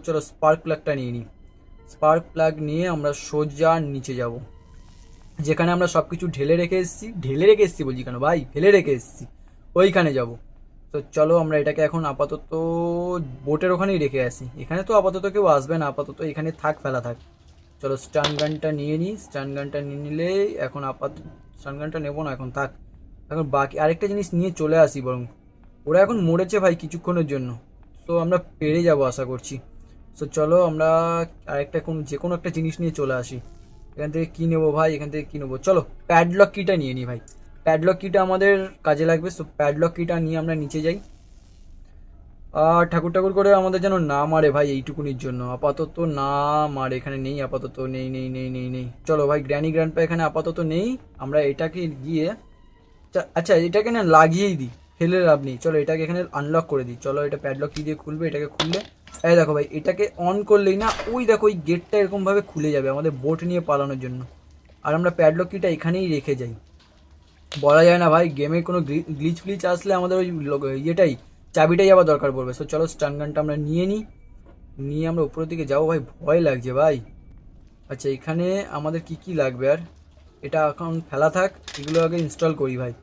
চলো স্পার্ক প্লাগটা নিয়ে নিই। স্পার্ক প্লাগ নিয়ে আমরা সোজা নিচে যাব, যেখানে আমরা সব কিছু ঢেলে রেখে এসেছি বলছি কেন ভাই, ফেলে রেখে এসেছি, ওইখানে যাব। তো চলো আমরা এটাকে এখন আপাতত বোটের ওখানেই রেখে আসি। এখানে তো আপাতত কেউ আসবে না, আপাতত এখানে থাক, ফেলা থাক। চলো স্টান গানটা নিয়ে নিই। স্টান গানটা নিয়ে নিলে এখন আপাতত স্টান গানটা নেবো না, এখন থাক। এখন বাকি আরেকটা জিনিস নিয়ে চলে আসি বরং। ওরা এখন মরেছে ভাই কিছুক্ষণের জন্য, তো আমরা পেরে যাবো আশা করছি। সো চলো আমরা আরেকটা যে কোনো একটা জিনিস নিয়ে চলে আসি। এখান থেকে কী নেবো ভাই, এখান থেকে কী নেবো? চলো প্যাডলক কিটা নিয়ে নিই ভাই, প্যাডলক কিটা আমাদের কাজে লাগবে। সো প্যাডলক কিটা নিয়ে আমরা নিচে যাই। আর ঠাকুর ঠাকুর করে আমাদের যেন না মারে ভাই, এইটুকুনির জন্য আপাতত না মারে। এখানে নেই আপাতত, নেই নেই নেই নেই নেই। চলো ভাই, গ্র্যানি গ্র্যান্ডপা এখানে আপাতত নেই। আমরা এটাকে গিয়ে আচ্ছা এটাকে না লাগিয়েই দিই, ফেলে লাভ নেই। চলো এটাকে এখানে আনলক করে দিই। চলো এটা প্যাডলক কি দিয়ে খুলবে? এটাকে খুললে এই দেখো ভাই, এটাকে অন করলেই না ওই দেখো ওই গেটটা এরকমভাবে খুলে যাবে আমাদের বোট নিয়ে পালানোর জন্য। আর আমরা প্যাডলক কিটা এখানেই রেখে যাই। বলা যায় না ভাই, গেমে কোনো গ্লিচ ফ্লিচ আসলে আমাদের ওই ইয়েটাই, চাবিটাই আবার দরকার পড়বে। সো চলো স্টান গানটা আমরা নিয়ে নিই, নিয়ে আমরা উপরের দিকে যাবো। ভাই ভয় লাগছে ভাই। আচ্ছা এখানে আমাদের কি কি লাগবে? আর এটা এখন ফেলা থাক, এগুলো আগে ইনস্টল করি ভাই।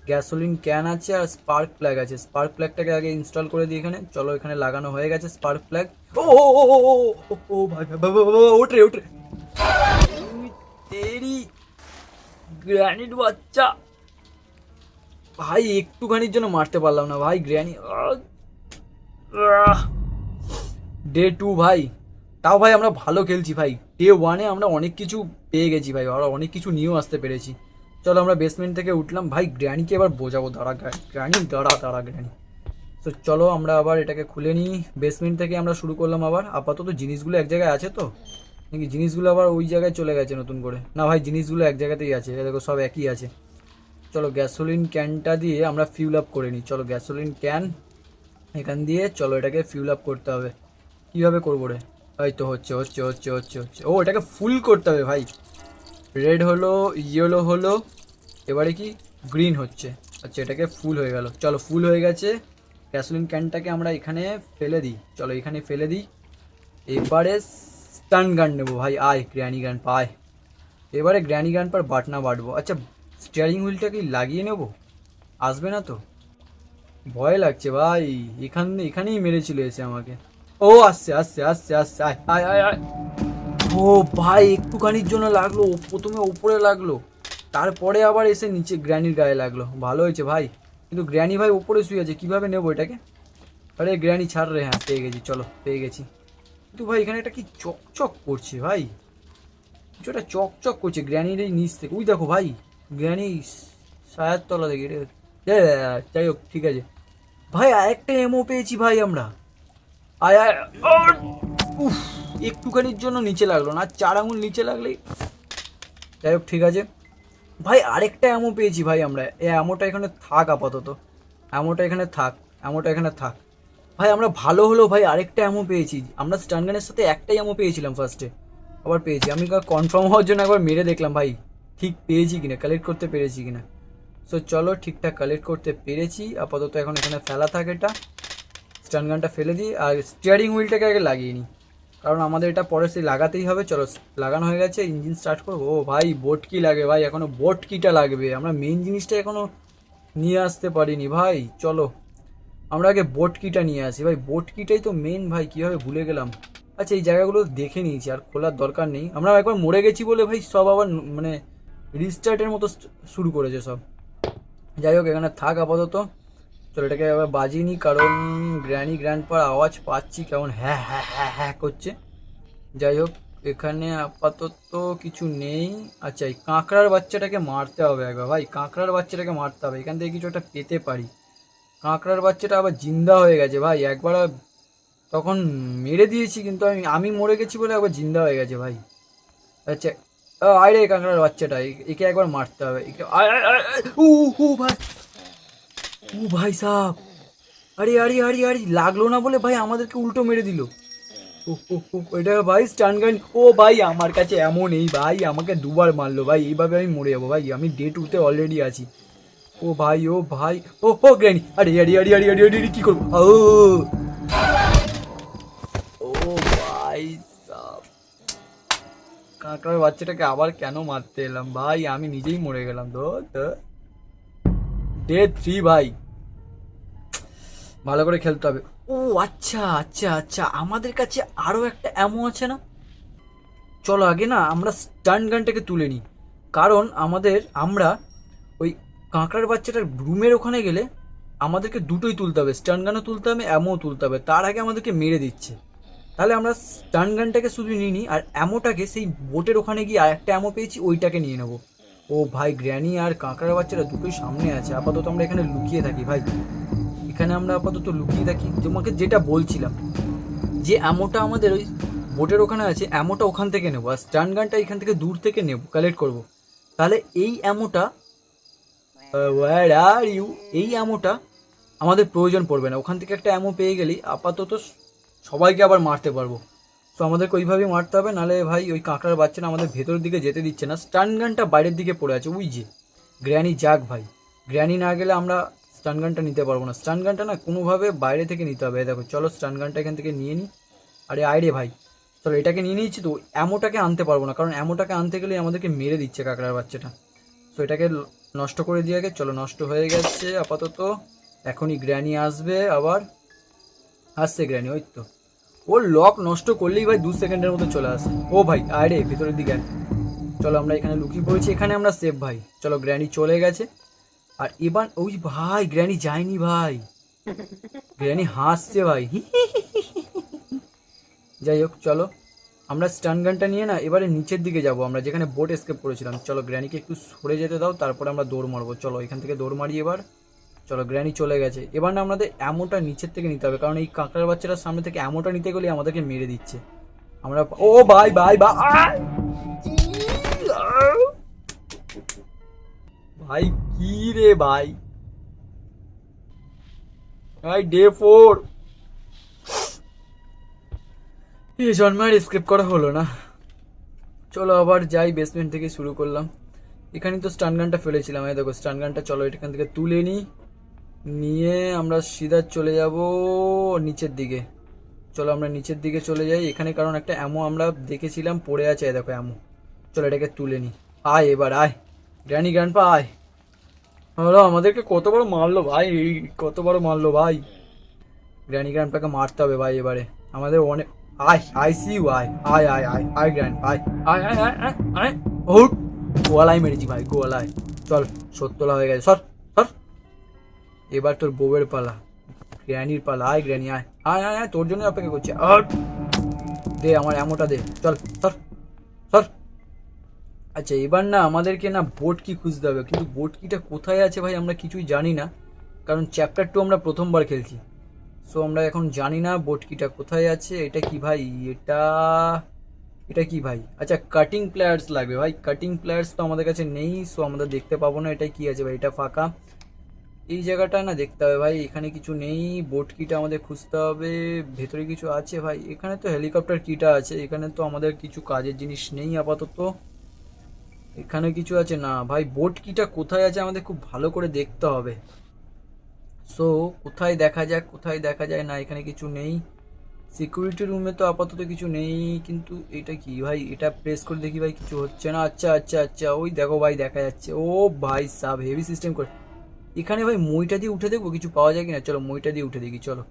গ্যাসোলিন ক্যান আছে আর স্পার্ক প্লাগ আছে, স্পার্ক প্লাগটাকে আগে ইনস্টল করে দিই এখানে। চলো এখানে লাগানো হয়ে গেছে স্পার্ক প্লাগ। ও ও ও ও ও ও ও ভাই ভাই ভাই ভাই, ওঠে ওঠে তেরি গ্র্যানিড বাচ্চা। ভাই একটুখানির জন্য মারতে পারলাম না ভাই গ্র্যানি। ডে 2 ভাই, তাও ভাই আমরা ভালো খেলছি ভাই। ডে 1-এ আমরা অনেক কিছু পেয়ে গেছি ভাই, আমরা অনেক কিছু নিয়েও আসতে পেরেছি। চলো আমরা বেসমেন্ট থেকে উঠলাম ভাই, গ্র্যানিকে এবার বোঝাবো। দাঁড়া গ্র্যানি, দাঁড়া দাঁড়া গ্র্যানি। তো চলো আমরা আবার এটাকে খুলে নিই। বেসমেন্ট থেকে আমরা শুরু করলাম আবার। আপাতত জিনিসগুলো এক জায়গায় আছে তো নাকি জিনিসগুলো আবার ওই জায়গায় চলে গেছে নতুন করে? না ভাই, জিনিসগুলো এক জায়গাতেই আছে, দেখো সব একই আছে। চলো গ্যাসোলিন ক্যানটা দিয়ে আমরা ফিউল আপ করে নিই। চলো গ্যাসোলিন ক্যান এখান দিয়ে, চলো এটাকে ফিউল আপ করতে হবে। কীভাবে করবো রে? এই তো হচ্ছে হচ্ছে হচ্ছে হচ্ছে হচ্ছে ও এটাকে ফুল করতে হবে ভাই। রেড হলো, ইয়েলো হলো, এবারে কি গ্রিন হচ্ছে। আচ্ছা এটাকে ফুল হয়ে গেল। চলো ফুল হয়ে গেছে। গ্যাসোলিন ক্যানটাকে আমরা এখানে ফেলে দিই। চলো এখানে ফেলে দিই। এবারে স্টান গান নেবো ভাই, আয় গ্র্যানি গান পায়। এবারে গ্র্যানি গান পার বাটনা বাটবো। আচ্ছা স্টিয়ারিং হুইলটাকে লাগিয়ে নেব, আসবে না তো? ভয় লাগছে ভাই, এখানেই মেরেছিল এসে আমাকে। ও আসছে আসছে আসছে আসছে, আয় আয় আয় আয়। ও ভাই একটুখানির জন্য লাগলো, প্রথমে ওপরে লাগলো, তারপরে আবার এসে নিচে গ্র্যানির গায়ে লাগলো। ভালো হয়েছে ভাই, কিন্তু গ্র্যানি ভাই উপরে শুয়ে আছে, কীভাবে নেবো এটাকে? আরে গ্র্যানি ছাড় রে। হ্যাঁ পেয়ে গেছি, চলো পেয়ে গেছি। কিন্তু ভাই এখানে একটা কি চকচক করছে ভাই, কিছু একটা চকচক করছে গ্র্যানির এই নিচ থেকে। ওই দেখো ভাই, গ্র্যানি সায়ার তলা দেখি রে। যাই হোক ঠিক আছে ভাই, আরেকটা এমও পেয়েছি ভাই আমরা। আয় আয়। উফ, একটুখানির জন্য নিচে লাগলো না, 4 আঙুল নিচে লাগলেই। যাই হোক ঠিক আছে ভাই, আরেকটা অ্যামো পেয়েছি ভাই আমরা। এই অ্যামোটা এখানে থাক আপাতত, অ্যামোটা এখানে থাক, অ্যামোটা এখানে থাক ভাই। আমরা ভালো হলো ভাই, আরেকটা অ্যামো পেয়েছি। আমরা স্টানগানের সাথে একটাই অ্যামো পেয়েছিলাম ফার্স্টে, আবার পেয়েছি। আমি কনফার্ম হওয়ার জন্য একবার মেরে দেখলাম ভাই ঠিক পেয়েছি কিনা, কালেক্ট করতে পেরেছি কিনা। সো চলো, ঠিকঠাক কালেক্ট করতে পেরেছি আপাতত। এখন এখানে ফেলা থাকে এটা, স্টানগানটা ফেলে দিই। আর স্টিয়ারিং হুইলটাকে আগে লাগিয়ে নিই, কারণ আমাদের এটা পরে সেই লাগাতেই হবে। চলো লাগানো হয়ে গেছে, ইঞ্জিন স্টার্ট করবো। ও ভাই বোট কি লাগে ভাই, এখনো বোট কিটা লাগবে। আমরা মেন জিনিসটা এখনো নিয়ে আসতে পারিনি ভাই। চলো আমরা আগে বোট কিটা নিয়ে আসি ভাই, বোট কিটাই তো মেন ভাই, কীভাবে ভুলে গেলাম। আচ্ছা এই জায়গাগুলো দেখে নিয়েছি, আর খোলার দরকার নেই। আমরা একবার মরে গেছি বলে ভাই সব আবার মানে রিস্টার্টের মতো শুরু করেছে সব। যাই হোক এখানে থাক আপাতত। চলো এটাকে আবার বাজিয়ে নিই, কারণ গ্র্যান্ডপার আওয়াজ পাচ্ছি কেমন হ্যাঁ হ্যাঁ হ্যাঁ হ্যাঁ করছে। যাই হোক এখানে আপাতত কিছু নেই। আচ্ছা এই কাঁকড়ার বাচ্চাটাকে মারতে হবে একবার ভাই, কাঁকড়ার বাচ্চাটাকে মারতে হবে। এখান থেকে কিছু একটা পেতে পারি। কাঁকড়ার বাচ্চাটা আবার জিন্দা হয়ে গেছে ভাই, একবার তখন মেরে দিয়েছি কিন্তু আমি মরে গেছি বলে একবার জিন্দা হয়ে গেছে ভাই। আচ্ছা আয় রে কাঁকড়ার বাচ্চাটা, একে একবার মারতে হবে। একে আয় আয় আয় আয়। ও ভাই, ও ভাই সাহ, আরে আরে আরে আরে লাগলো না বলে ভাই আমাদেরকে উল্টো মেরে দিল। এটা ভাই স্টান গান। ও ভাই আমার কাছে এমন এই ভাই আমাকে দুবার মারলো ভাই, এইভাবে আমি মরে যাবো ভাই। আমি ডে 2-তে অলরেডি আছি। ও ভাই ও ভাই, ও গ্র্যানি, আরে আরে আরে আরে আরে আরে কি করবো। ও ভাই সাব, কাঁকড়ার বাচ্চাটাকে আবার কেন মারতে এলাম ভাই, আমি নিজেই মরে গেলাম। তো ডে 3 ভাই, ভালো করে খেলতে হবে। ও আচ্ছা আচ্ছা আচ্ছা, আমাদের কাছে আরও একটা অ্যামো আছে না। চলো আগে না আমরা স্টান গানটাকে তুলে নিই, কারণ আমরা ওই কাঁকড়ার বাচ্চাটার রুমের ওখানে গেলে আমাদেরকে দুটোই তুলতে হবে, স্টান গানও তুলতে হবে, অ্যামোও তুলতে হবে। তার আগে আমাদেরকে মেরে দিচ্ছে। তাহলে আমরা স্টান গানটাকে শুধু নিয়ে নিই, আর অ্যামোটাকে সেই বোটের ওখানে গিয়ে আর একটা অ্যামো পেয়েছি ওইটাকে নিয়ে নেবো। ও ভাই গ্র্যানি আর কাঁকড়ার বাচ্চাটা দুটোই সামনে আছে। আপাতত আমরা এখানে লুকিয়ে থাকি ভাই, এখানে আমরা আপাতত লুকিয়ে থাকি। তোমাকে যেটা বলছিলাম যে অ্যামোটা আমাদের ওই বোটের ওখানে আছে, অ্যামোটা ওখান থেকে নেবো, আর স্টান গানটা এখান থেকে দূর থেকে নেবো, কালেক্ট করবো। তাহলে এই অ্যামোটা ওয়ার আর ইউ, এই অ্যামোটা আমাদের প্রয়োজন পড়বে না। ওখান থেকে একটা অ্যামো পেয়ে গেলেই আপাতত সবাইকে আবার মারতে পারবো। সো আমাদেরকে ওইভাবেই মারতে হবে, নাহলে ভাই ওই কাঁকড়ার বাচ্চাটা আমাদের ভেতরের দিকে যেতে দিচ্ছে না। স্টান গানটা বাইরের দিকে পড়ে আছে ওই যে। গ্র্যানি যাক ভাই, গ্র্যানি না গেলে আমরা স্টান গানটা নিতে পারবো না। স্টান গানটা না কোনোভাবে বাইরে থেকে নিতে হবে। দেখো চলো স্টান গানটা এখান থেকে নিয়ে নিই। আরে আয় ভাই, চলো এটাকে নিয়ে নিয়েছি তো। অ্যামোটাকে আনতে পারবো না, কারণ অ্যামোটাকে আনতে গেলে আমাদেরকে মেরে দিচ্ছে কাঁকড়ার বাচ্চাটা। সো এটাকে নষ্ট করে দিয়ে আগে। চলো নষ্ট হয়ে গেছে আপাতত। এখনই গ্র্যানি আসবে আবার, আসছে গ্র্যানি, ওই তো। ওর লক নষ্ট করলেই ভাই 2 সেকেন্ডের মধ্যে চলে আসে। ও ভাই আরে ভিতরের দিকে। চলো আমরা এখানে লুকিয়ে পড়েছি, এখানে আমরা সেফ ভাই। চলো গ্র্যানি চলে গেছে। আর এবার ওই ভাই গ্র্যানি যায়নি ভাই, গ্র্যানি হাসছে ভাই। যাই হোক চলো আমরা স্টান গানটা নিয়ে না এবারে নিচের দিকে যাব, আমরা যেখানে বোট এসকেপ করেছিলাম। চলো গ্র্যানিকে একটু সরে যেতে দাও, তারপরে আমরা দৌড় মারবো। চলো এখান থেকে দৌড় মারি এবার। চলো গ্র্যানি চলে গেছে। এবার না আমাদের অ্যামোটা নিচের থেকে নিতে হবে, কারণ এই কাঁকড়ার বাচ্চাটার সামনে থেকে অ্যামোটা নিতে গেলে আমাদেরকে মেরে দিচ্ছে। আমরা ও ভাই ভাই ভাই ভাই কি রে ভাই, ভাই ডে 4 এই জন্মে আর স্কেপ করা হলো না। চলো আবার যাই, বেসমেন্ট থেকে শুরু করলাম। এখানে তো স্টান গানটা ফেলেছিলাম, এই দেখো স্টান গানটা। চলো এখান থেকে তুলে নিই, নিয়ে আমরা সিধা চলে যাব নিচের দিকে। চলো আমরা নিচের দিকে চলে যাই এখানে, কারণ একটা অ্যামো আমরা দেখেছিলাম পড়ে আছে, দেখো অ্যামো। চলো এটাকে তুলে নিই। আয় এবার আয় গ্র্যানি গ্র্যান্ডপা আয়। হলো আমাদেরকে কত বড় মারলো ভাই, কত বড় মারলো ভাই। গ্র্যানি গ্র্যান্ডপাকে মারতে হবে ভাই এবারে আমাদের অনেক। আয় আই সি ইউ, আয় আয় আয় আয় আয় গ্র্যান্ড আয় আয় আয় আয় আয় আয়। হুট, গোয়ালায় মেরেছি ভাই, গোয়ালায়। চল 70 হয়ে গেছে, সর সর। এবার তোর বউয়ের পালা, গ্র্যানির পালা। আয় গ্র্যানি আয় আয় আয় আয়, তোর জন্য অপেক্ষা করছি। দে আমার অ্যামোটা দে, চল সর সর। আচ্ছা এবার না আমাদেরকে না বোট কি খুঁজতে হবে, কিন্তু বোট কিটা কোথায় আছে ভাই আমরা কিছুই জানি না, কারণ চ্যাপ্টার 2 আমরা প্রথমবার খেলছি। সো আমরা এখন জানি না বোটকিটা কোথায় আছে। এটা কি ভাই? এটা এটা কি ভাই? আচ্ছা, কাটিং প্লেয়ার্স লাগবে ভাই। কাটিং প্লেয়ার্স তো আমাদের কাছে নেই, সো আমরা দেখতে পাবো না। এটা কি আছে ভাই? এটা ফাঁকা। এই জায়গাটা না দেখতে হবে ভাই, এখানে কিছু নেই। বোট কিটা আমাদের খুঁজতে হবে। ভেতরে কিছু আছে ভাই? এখানে তো হেলিকপ্টার কিটা আছে, এখানে তো আমাদের কিছু কাজের জিনিস নেই আপাতত। এখানে কিছু আছে না ভাই। বোট কিটা কোথায় আছে আমাদের খুব ভালো করে দেখতে হবে। সো কোথায় দেখা যাক, কোথায় দেখা যায়? না, এখানে কিছু নেই। সিকিউরিটি রুমে তো আপাতত কিছু নেই। কিন্তু এটা কি ভাই? এটা প্রেস করে দেখি ভাই, কিছু হচ্ছে না। আচ্ছা আচ্ছা আচ্ছা, ওই দেখো ভাই, দেখা যাচ্ছে। ও ভাই সাব, হেভি সিস্টেম করে। এখানে ভাই মইটা দিয়ে উঠে দেখবো কিছু পাওয়া যায় কিনা। চলো মইটা দিয়ে উঠে দেখি, চলো।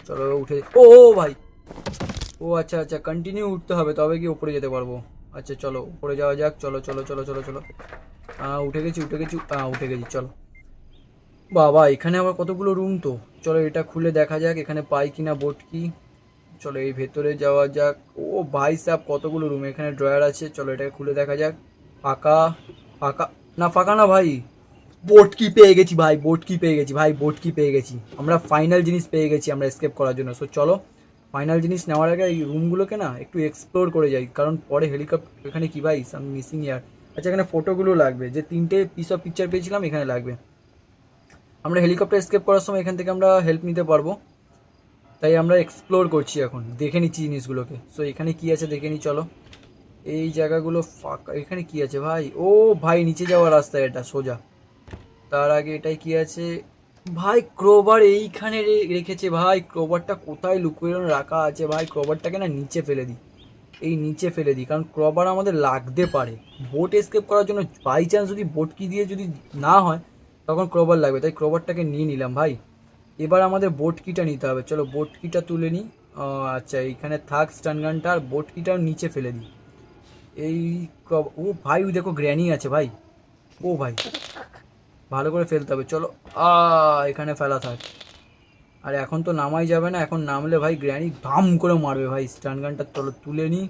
চলো উঠে। ও ভাই, ও আচ্ছা আচ্ছা, কন্টিনিউ উঠতে হবে তবে কি উপরে যেতে পারবো। আচ্ছা চলো উপরে যাওয়া যাক। চলো চলো চলো চলো চলো। উঠে গেছি, উঠে গেছি, উঠে গেছি, চলো। বাবা, এখানে আবার কতগুলো রুম তো। চলো এটা খুলে দেখা যাক এখানে পাই কিনা বোট কি। চলো এই ভেতরে যাওয়া যাক। ও ভাই সাহেব, কতগুলো রুম। এখানে ড্রয়ার আছে, চলো এটাকে খুলে দেখা যাক। ফাঁকা। ফাঁকা। না ফাঁকা না ভাই। বোট কি পেয়ে গেছি ভাই, বোট কি পেয়ে গেছি ভাই, বোট কি পেয়ে গেছি। আমরা ফাইনাল জিনিস পেয়ে গেছি আমরা এসকেপ করার জন্য। সো চলো ফাইনাল জিনিস নেওয়ার আগে এই রুমগুলোকে না একটু এক্সপ্লোর করে যাই, কারণ পরে হেলিকপ্টার। এখানে কি ভাই? সাম মিসিং ইয়ার। আচ্ছা, এখানে ফটোগুলো লাগবে, যে 3টে পিস অফ পিকচার পেয়েছিলাম এখানে লাগবে। আমরা হেলিকপ্টার এসকেপ করার সময় এখান থেকে আমরা হেল্প নিতে পারবো। তাই আমরা এক্সপ্লোর করছি এখন, দেখে নিচ্ছি জিনিসগুলোকে। সো এখানে কি আছে দেখে নিই, চলো। এই জায়গাগুলো ফাঁকা। এখানে কি আছে ভাই? ও ভাই, নিচে যাওয়ার রাস্তা এটা সোজা। তার আগে এটাই কি আছে ভাই? ক্রোবার এইখানে রেখেছে ভাই। ক্রোবারটা কোথায় লুকিয়ে রাখা আছে ভাই? ক্রোবারটাকে না নিচে ফেলে দিই। এই নিচে ফেলে দিই, কারণ ক্রোবার আমাদের লাগতে পারে বোট এসকেপ করার জন্য। বাই চান্স যদি বোট কি দিয়ে যদি না হয়, তখন ক্রোবার লাগবে। তাই ক্রোবারটাকে নিয়ে নিলাম ভাই। এবার আমাদের বোট কিটা নিতে হবে। চলো বোট কিটা তুলে নিই। আচ্ছা, এইখানে থাক স্টান গানটা, আর বোট কিটাও নিচে ফেলে দিই। এই ও ভাই, ওই দেখো গ্র্যানি আছে ভাই। ও ভাই, ভালো করে ফেলতে হবে। চলো এখানে ফেলা থাক। আর এখন তো নামাই যাবে না, এখন নামলে ভাই গ্র্যানি ধাম করে মারবে ভাই। স্টান গানটা চলো তুলে নিই।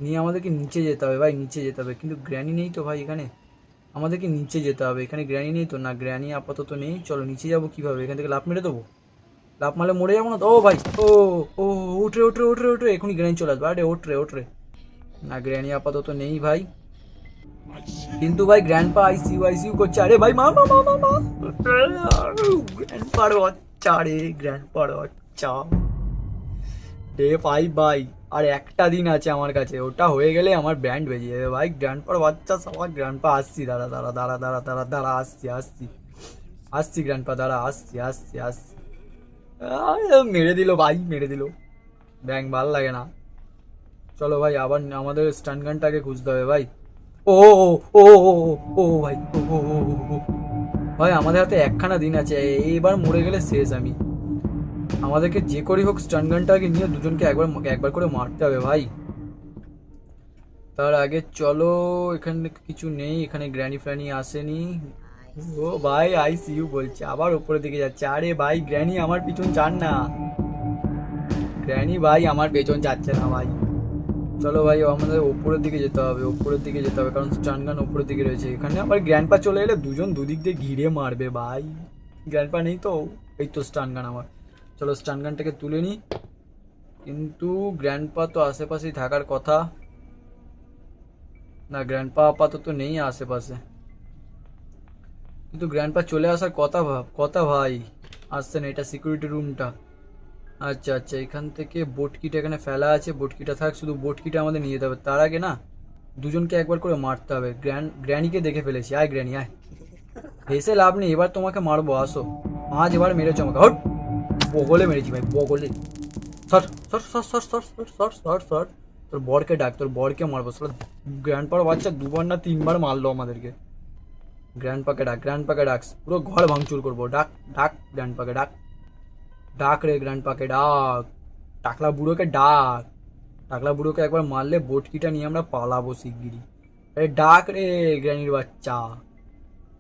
নিয়ে আমাদেরকে নিচে যেতে হবে ভাই, নিচে যেতে হবে। কিন্তু গ্র্যানি নেই তো ভাই এখানে। আমাদেরকে নিচে যেতে হবে। এখানে গ্র্যানি নেই তো, না গ্র্যানি আপাতত নেই। চলো নিচে যাবো কীভাবে? এখান থেকে লাফ মেরে দেবো? লাফ মারলে মরে যাবো না তো? ও ভাই, ও ও উঠরে উঠরে উঠরে উঠরে, এখনই গ্র্যানি চলে আসবে। আরে ওঠরে ওঠরে। না, গ্র্যানি আপাতত নেই ভাই। কিন্তু ভাই গ্র্যান্ডপা আইসিইউ আইসিইউ করছে। আরে ভাই, মা মা মা মা মা। গ্র্যান্ডপার বাচ্চা রে, গ্র্যান্ডপার বাচ্চা। ডে 5 ভাই। আর একটা দিন আছে আমার কাছে, ওটা হয়ে গেলে আমার ব্যান্ড বেজে যাবে ভাই। গ্র্যান্ডপার বাচ্চা সবার। গ্র্যান্ডপা আসছি, দাঁড়া দাঁড়া দাঁড়া দাঁড়া দাঁড়া দাঁড়া, আসছি আসছি আসছি গ্র্যান্ডপা, দাঁড়া আসছি আসছি আসছি। মেরে দিল ভাই, মেরে দিল। ব্যাং ভাল লাগে না। চলো ভাই, আবার আমাদের স্টান গানটাকে খুঁজতে হবে ভাই। ও ও ও ও ও ভাই, ও ও ও ও ও। ভাই আমাদের হাতে একখানা দিন আছে, এইবার মরে গেলে শেষ আমি। আমাদেরকে যে করেই হোক স্টান গানটাকে নিয়ে দুজনকে একবার একবার করে মারতে হবে ভাই। তার আগে চলো, এখানে কিছু নেই। এখানে গ্র্যানি ফ্র্যানি আসেনি। ও ভাই, আই সি ইউ বলছে, আবার উপরের দিকে যাচ্ছে। আরে ভাই, গ্র্যানি আমার পিছন চান না। গ্র্যানি ভাই আমার পেছন যাচ্ছে না ভাই। চলো ভাই, আমাদের ওপরের দিকে যেতে হবে, ওপরের দিকে যেতে হবে, কারণ স্টান গান ওপরের দিকে রয়েছে। এখানে আবার গ্র্যান্ডপা চলে এলে দুজন দুদিক দিয়ে ঘিরে মারবে ভাই। গ্র্যান্ডপা নেই তো, এই তো স্টান গান আমার। চলো স্টান গানটাকে তুলে নিই। কিন্তু গ্র্যান্ডপা তো আশেপাশেই থাকার কথা। না, গ্র্যান্ডপা আপাতত নেই আশেপাশে। কিন্তু গ্র্যান্ডপা চলে আসার কথা কথা ভাই। আসছে না। এটা সিকিউরিটি রুমটা। আচ্ছা আচ্ছা, এখান থেকে বোটকিটা এখানে ফেলা আছে। বোটকিটা থাক, শুধু বোটকিটা আমাদের নিয়ে যেতে হবে। তার আগে না দুজনকে একবার করে মারতে হবে। গ্র্যানিকে দেখে ফেলেছি। আয় গ্র্যানি আয়। হেসে লাভ নেই, এবার তোমাকে মারবো, আসো। এবার মেরেছো আমাকে, হট। বগলে মেরেছি ভাই, বগলে। সর সর সর সর সর সর সর সর সর। তোর বরকে ডাক, তোর বরকে মারবো। গ্র্যান্ডপার বাচ্চা 2বার না 3বার মারলো আমাদেরকে। গ্র্যান্ডপাকে ডাক, গ্র্যান্ডপাকে ডাক, পুরো ঘর ভাঙচুর করবো। ডাক ডাক গ্র্যান্ডপাকে ডাক। ডাক রে গ্র্যান্ডপাকে ডাক। টাকলা বুড়োকে ডাক। টাকলা বুড়োকে একবার মারলে বটকিটা নিয়ে আমরা পালাবো শিগগিরই। আরে ডাক রে গ্র্যানির বাচ্চা।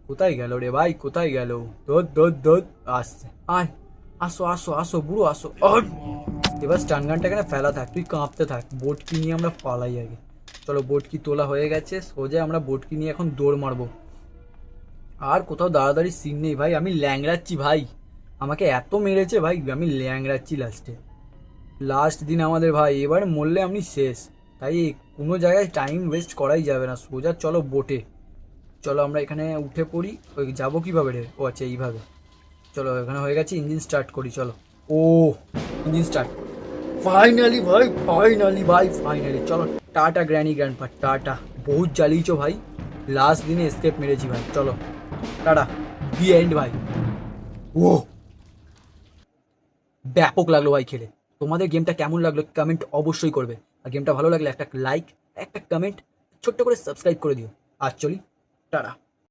কোথায় গেল রে ভাই, কোথায় গেল? দোদ দোদ দোদ। আসছে, আয়। আসো আসো আসো বুড়ো আসো। এবার স্টান গানটা এখানে ফেলা থাক, তুই কাঁপতে থাক। বোটকি নিয়ে আমরা পালাই আগে। চলো বোটকি তোলা হয়ে গেছে, সোজা আমরা বোটকি নিয়ে এখন দৌড় মারবো। আর কোথাও দাঁড়াদাঁড়ি সিন নেই ভাই, আমি ল্যাংড়াচ্ছি ভাই। আমাকে এত মেরেছে ভাই, আমি ল্যাংড়াচ্ছি লাস্টে। লাস্ট দিন আমাদের ভাই, এবার মরলে আমি শেষ। তাই কোনো জায়গায় টাইম ওয়েস্ট করাই যাবে না, সোজা চলো বোটে। চলো আমরা এখানে উঠে পড়ি। ওই যাবো কীভাবে রে? ও আচ্ছা এইভাবে। চলো এখানে হয়ে গেছে, ইঞ্জিন স্টার্ট করি চলো। ও, ইঞ্জিন স্টার্ট। ফাইনালি ভাই, ফাইনালি ভাই, ফাইনালি। চলো টাটা গ্র্যানি গ্র্যান্ডপা, টাটা। বহুত জ্বালিয়েছো ভাই, লাস্ট দিনে এসকেপ মেরেছি ভাই। চলো টাটা, দি এন্ড ভাই। ও, ব্যাপক লাগলো ভাই খেলে। তোমাদের গেমটা কেমন লাগলো কমেন্ট অবশ্যই করবে। আর গেমটা ভালো লাগলে একটা লাইক, একটা কমেন্ট, ছোট্ট করে সাবস্ক্রাইব করে দিও। আর চলি, টাটা।